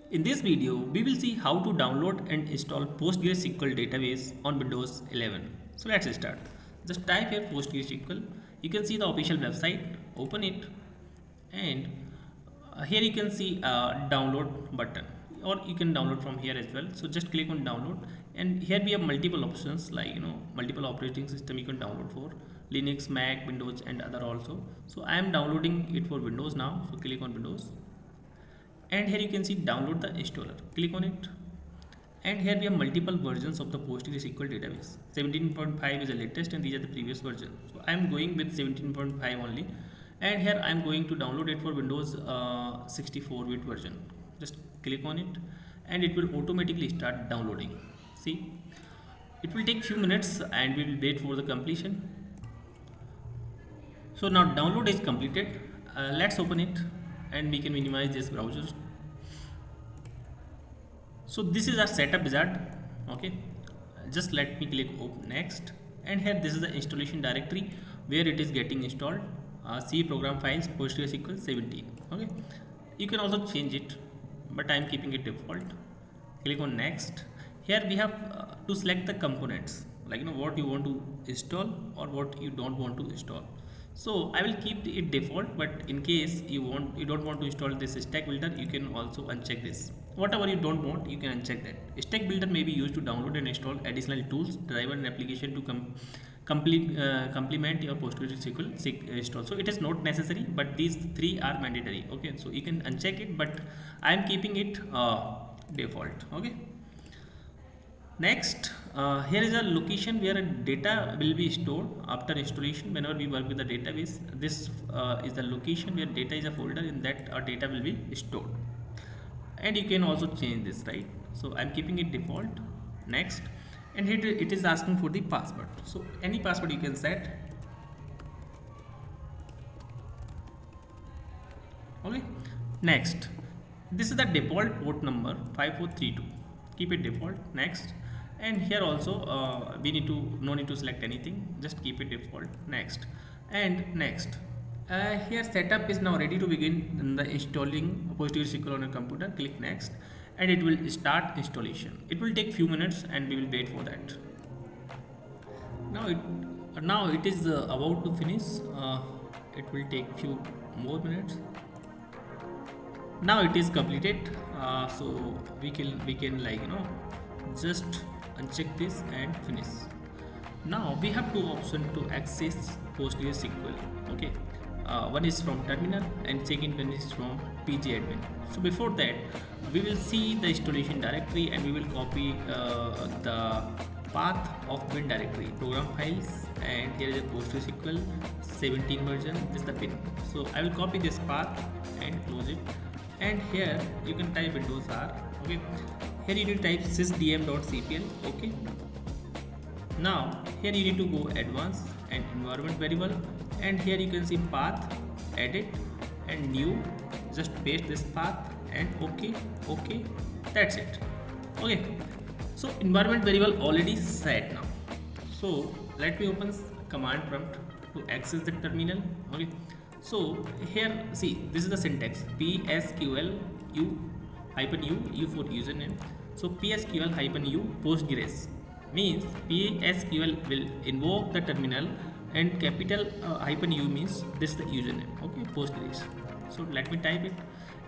In this video, we will see how to download and install PostgreSQL database on Windows 11. So let's start. Just type here PostgreSQL. You can see the official website. Open it, and here you can see a download button, or you can download from here as well. So just click on download, and here we have multiple options like multiple operating system you can download for Linux, Mac, Windows, and other also. So I am downloading it for Windows now. So click on Windows, and here you can see download the installer. Click on it, and here we have multiple versions of the PostgreSQL database. 17.5 is the latest, and these are the previous version. So I am going with 17.5 only, and here I am going to download it for Windows 64-bit version. Just click on it, and it will automatically start downloading. See, it will take few minutes, and we will wait for the completion. So now download is completed. Let's open it, and we can minimize this browser. So this is our setup wizard. Okay, just let me click open next, and here this is the installation directory where it is getting installed. C program files PostgreSQL 17. Okay, you can also change it, but I am keeping it default. Click on next. Here we have to select the components, like what you want to install or what you don't want to install. So I will keep it default, but in case you don't want to install this stack builder, you can also uncheck this. Whatever you don't want, you can uncheck that. Stack builder may be used to download and install additional tools, driver, and application to complement your PostgreSQL install. So it is not necessary, but these three are mandatory. Okay, so you can uncheck it, but I am keeping it default. Okay. Next, here is a location where a data will be stored after installation. Whenever we work with the database, this is the location where data is a folder in that our data will be stored. And you can also change this, right? So I'm keeping it default. Next, and here it is asking for the password. So any password you can set. Okay. Next, this is the default port number 5432. Keep it default. Next, and here also we need to no need to select anything, just keep it default. Next, and next, here setup is now ready to begin in the installing PostgreSQL on a computer. Click next, and it will start installation. It will take few minutes, and we will wait for that. Now it is about to finish. It will take few more minutes. Now it is completed. So we can just uncheck this and finish. Now we have two options to access PostgreSQL. Okay, one is from terminal, and second one is from pgadmin. So before that, we will see the installation directory, and we will copy the path of bin directory program files, and here is a PostgreSQL 17 version. This is the bin. So I will copy this path and close it, and here you can type Windows R. Okay, here you need to type sysdm.cpl. okay, now here you need to go advanced and environment variable, and here you can see path, edit, and new. Just paste this path and okay, that's it. Okay, so environment variable already set now. So let me open command prompt to access the terminal. Okay, so here see, this is the syntax: psql u for username. So psql-u postgres means psql will invoke the terminal, and capital -u means this is the username. Okay, postgres. So let me type it,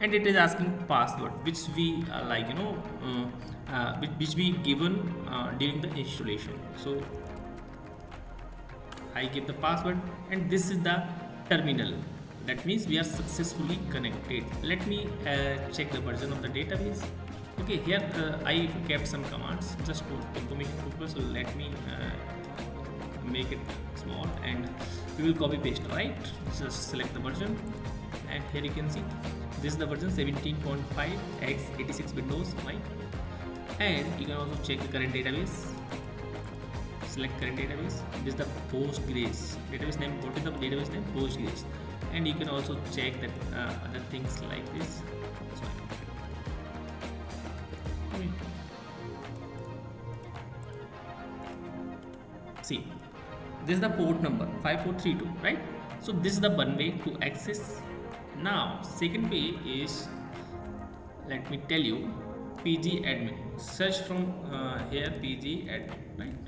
and it is asking password, which we which we given during the installation. So I give the password, and this is the terminal. That means we are successfully connected. Let me check the version of the database. Okay, here I kept some commands just for information purpose. So let me make it small, and we will copy paste. Right, just select the version, and here you can see this is the version 17.5 x86 Windows, right? And you can also check the current database. Select current database. This is the Postgres database name. What is the database name? Postgres. And you can also check that other things like this. Okay. See, this is the port number 5432, right? So this is the one way to access. Now second way is let me tell you, pg admin, search from here pg admin, right?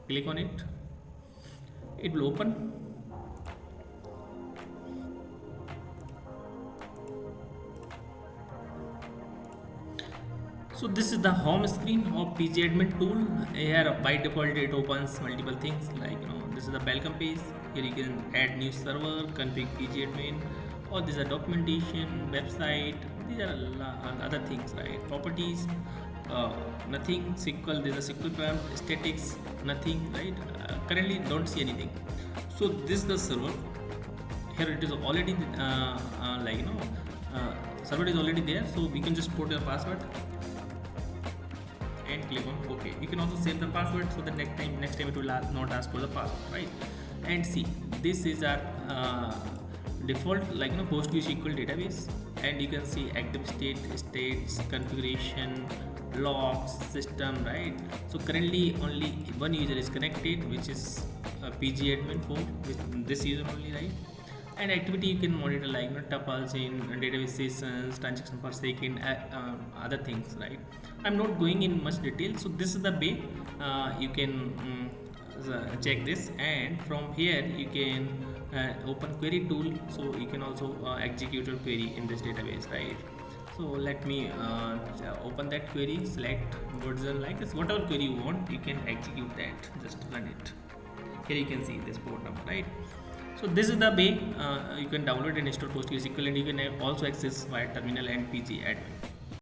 Click on it, it will open. So this is the home screen of pgadmin tool. Here by default it opens multiple things, like this is the welcome page. Here you can add new server, config pgadmin, or these are documentation, website, these are other things, right? Properties, nothing. SQL, there's a SQL program, statics, nothing, right? Currently don't see anything. So this is the server. Here it is already server is already there, so we can just put your password and click on OK. You can also save the password so that next time it will not ask for the password, right? And see, this is our default PostgreSQL database, and you can see active states, configuration, logs, system, right? So currently only one user is connected, which is pgadmin 4, with this user only, right? And activity you can monitor tuples in database sessions, transaction per second, other things, right? I'm not going in much detail. So this is the way you can check this, and from here you can open query tool, so you can also execute your query in this database, right? So let me open that query, select version like this, whatever query you want you can execute that, just run it. Here you can see this port number, right? So this is the way you can download and install PostgreSQL, and you can also access via terminal and pg admin.